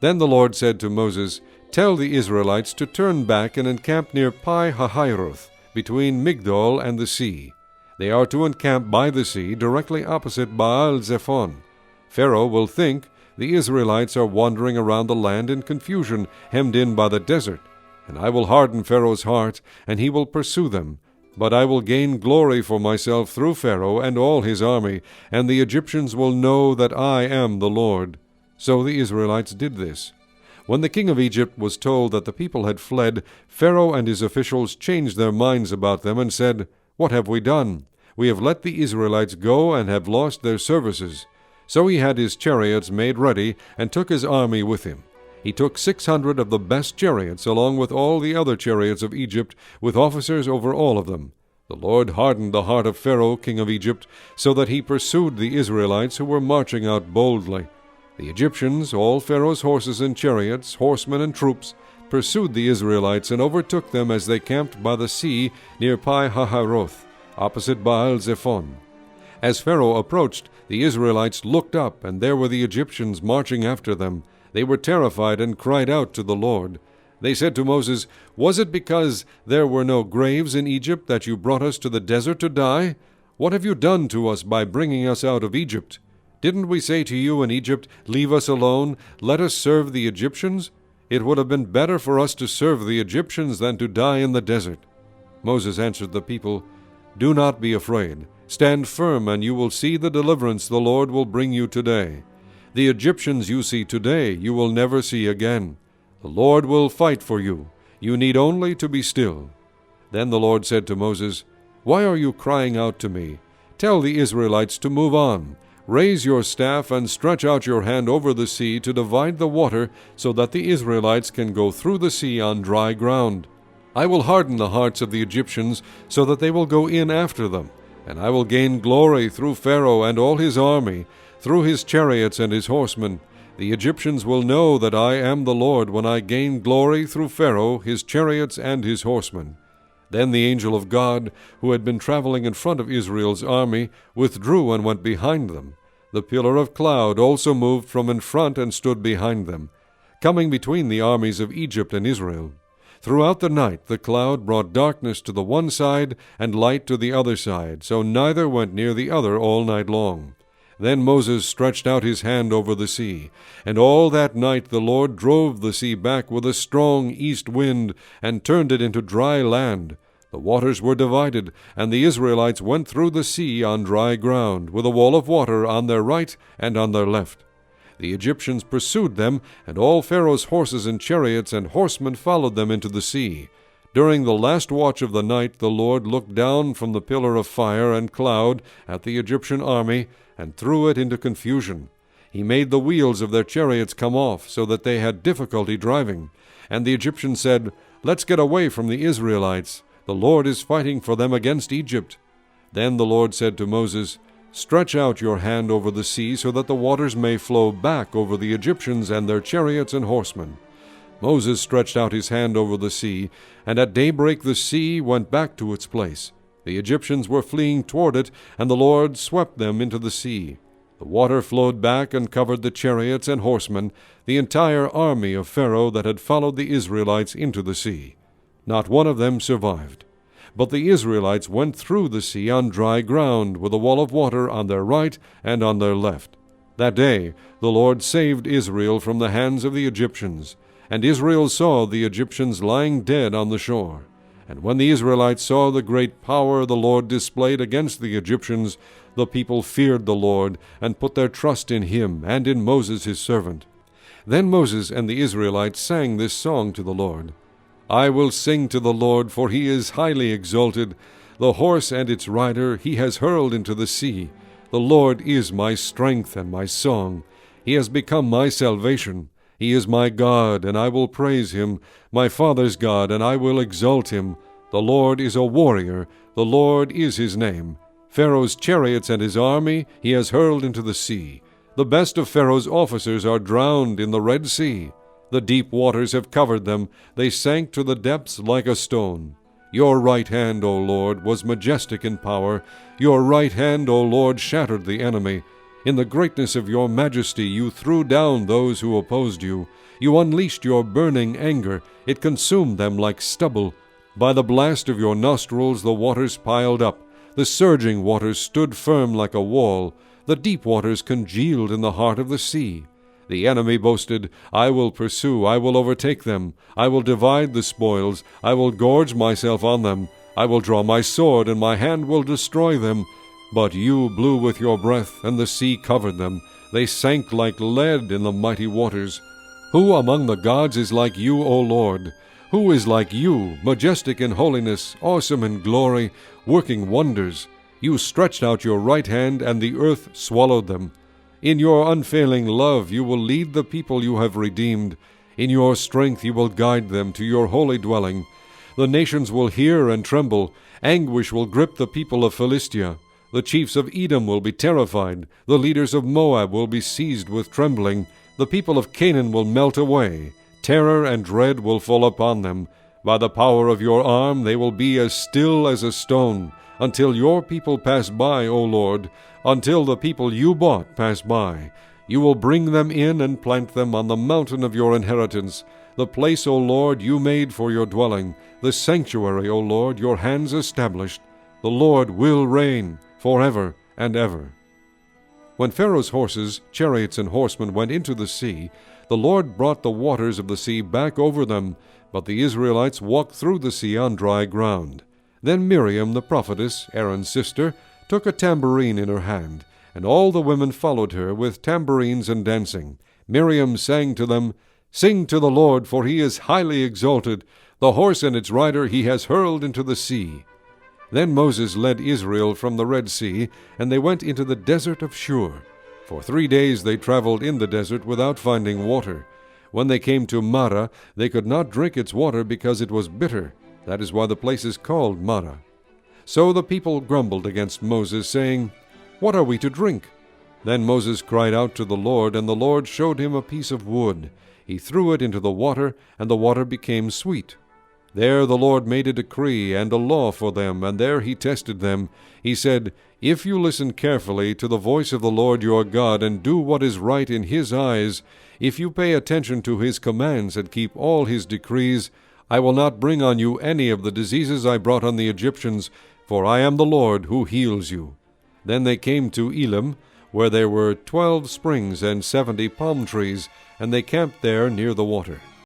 Then the Lord said to Moses, "Tell the Israelites to turn back and encamp near Pi-hahiroth, between Migdol and the sea. They are to encamp by the sea, directly opposite Baal-zephon. Pharaoh will think the Israelites are wandering around the land in confusion, hemmed in by the desert. And I will harden Pharaoh's heart, and he will pursue them. But I will gain glory for myself through Pharaoh and all his army, and the Egyptians will know that I am the Lord." So the Israelites did this. When the king of Egypt was told that the people had fled, Pharaoh and his officials changed their minds about them and said, "What have we done? We have let the Israelites go and have lost their services." So he had his chariots made ready and took his army with him. He took 600 of the best chariots, along with all the other chariots of Egypt, with officers over all of them. The Lord hardened the heart of Pharaoh, king of Egypt, so that he pursued the Israelites who were marching out boldly. The Egyptians, all Pharaoh's horses and chariots, horsemen and troops, pursued the Israelites and overtook them as they camped by the sea near Pi-hahiroth, opposite Baal-zephon. As Pharaoh approached, the Israelites looked up, and there were the Egyptians marching after them. They were terrified and cried out to the Lord. They said to Moses, "Was it because there were no graves in Egypt that you brought us to the desert to die? What have you done to us by bringing us out of Egypt? Didn't we say to you in Egypt, 'Leave us alone, let us serve the Egyptians'? It would have been better for us to serve the Egyptians than to die in the desert." Moses answered the people, "Do not be afraid. Stand firm, and you will see the deliverance the Lord will bring you today. The Egyptians you see today you will never see again. The Lord will fight for you. You need only to be still." Then the Lord said to Moses, "Why are you crying out to me? Tell the Israelites to move on. Raise your staff and stretch out your hand over the sea to divide the water, so that the Israelites can go through the sea on dry ground. I will harden the hearts of the Egyptians, so that they will go in after them, and I will gain glory through Pharaoh and all his army, through his chariots and his horsemen. The Egyptians will know that I am the Lord when I gain glory through Pharaoh, his chariots, and his horsemen." Then the angel of God, who had been traveling in front of Israel's army, withdrew and went behind them. The pillar of cloud also moved from in front and stood behind them, coming between the armies of Egypt and Israel. Throughout the night the cloud brought darkness to the one side and light to the other side, so neither went near the other all night long. Then Moses stretched out his hand over the sea, and all that night the Lord drove the sea back with a strong east wind and turned it into dry land. The waters were divided, and the Israelites went through the sea on dry ground, with a wall of water on their right and on their left. The Egyptians pursued them, and all Pharaoh's horses and chariots and horsemen followed them into the sea. During the last watch of the night the Lord looked down from the pillar of fire and cloud at the Egyptian army, and threw it into confusion. He made the wheels of their chariots come off, so that they had difficulty driving. And the Egyptians said, "Let's get away from the Israelites. The Lord is fighting for them against Egypt." Then the Lord said to Moses, "Stretch out your hand over the sea, so that the waters may flow back over the Egyptians and their chariots and horsemen." Moses stretched out his hand over the sea, and at daybreak the sea went back to its place. The Egyptians were fleeing toward it, and the Lord swept them into the sea. The water flowed back and covered the chariots and horsemen, the entire army of Pharaoh that had followed the Israelites into the sea. Not one of them survived. But the Israelites went through the sea on dry ground, with a wall of water on their right and on their left. That day the Lord saved Israel from the hands of the Egyptians, and Israel saw the Egyptians lying dead on the shore. And when the Israelites saw the great power the Lord displayed against the Egyptians, the people feared the Lord, and put their trust in him and in Moses his servant. Then Moses and the Israelites sang this song to the Lord. "I will sing to the Lord, for he is highly exalted. The horse and its rider he has hurled into the sea. The Lord is my strength and my song. He has become my salvation. He is my God, and I will praise him, my father's God, and I will exalt him. The Lord is a warrior. The Lord is his name. Pharaoh's chariots and his army he has hurled into the sea. The best of Pharaoh's officers are drowned in the Red Sea. The deep waters have covered them. They sank to the depths like a stone. Your right hand, O Lord, was majestic in power. Your right hand, O Lord, shattered the enemy. In the greatness of your majesty you threw down those who opposed you. You unleashed your burning anger. It consumed them like stubble. By the blast of your nostrils the waters piled up. The surging waters stood firm like a wall. The deep waters congealed in the heart of the sea. The enemy boasted, I will pursue, I will overtake them. I will divide the spoils. I will gorge myself on them. I will draw my sword, and my hand will destroy them. But you blew with your breath, and the sea covered them. They sank like lead in the mighty waters. Who among the gods is like you, O Lord? Who is like you, majestic in holiness, awesome in glory, working wonders? You stretched out your right hand, and the earth swallowed them. In your unfailing love you will lead the people you have redeemed. In your strength you will guide them to your holy dwelling. The nations will hear and tremble. Anguish will grip the people of Philistia. The chiefs of Edom will be terrified. The leaders of Moab will be seized with trembling. The people of Canaan will melt away. Terror and dread will fall upon them. By the power of your arm they will be as still as a stone, until your people pass by, O Lord, until the people you bought pass by. You will bring them in and plant them on the mountain of your inheritance, the place, O Lord, you made for your dwelling, the sanctuary, O Lord, your hands established. The Lord will reign forever and ever. When Pharaoh's horses, chariots, and horsemen went into the sea, the Lord brought the waters of the sea back over them, but the Israelites walked through the sea on dry ground. Then Miriam the prophetess, Aaron's sister, took a tambourine in her hand, and all the women followed her with tambourines and dancing. Miriam sang to them, Sing to the Lord, for he is highly exalted. The horse and its rider he has hurled into the sea. Then Moses led Israel from the Red Sea, and they went into the desert of Shur. For 3 days they traveled in the desert without finding water. When they came to Marah, they could not drink its water because it was bitter. That is why the place is called Marah. So the people grumbled against Moses, saying, What are we to drink? Then Moses cried out to the Lord, and the Lord showed him a piece of wood. He threw it into the water, and the water became sweet. There the Lord made a decree and a law for them, and there he tested them. He said, If you listen carefully to the voice of the Lord your God, and do what is right in his eyes, if you pay attention to his commands and keep all his decrees, I will not bring on you any of the diseases I brought on the Egyptians, for I am the Lord who heals you. Then they came to Elim, where there were 12 springs and 70 palm trees, and they camped there near the water.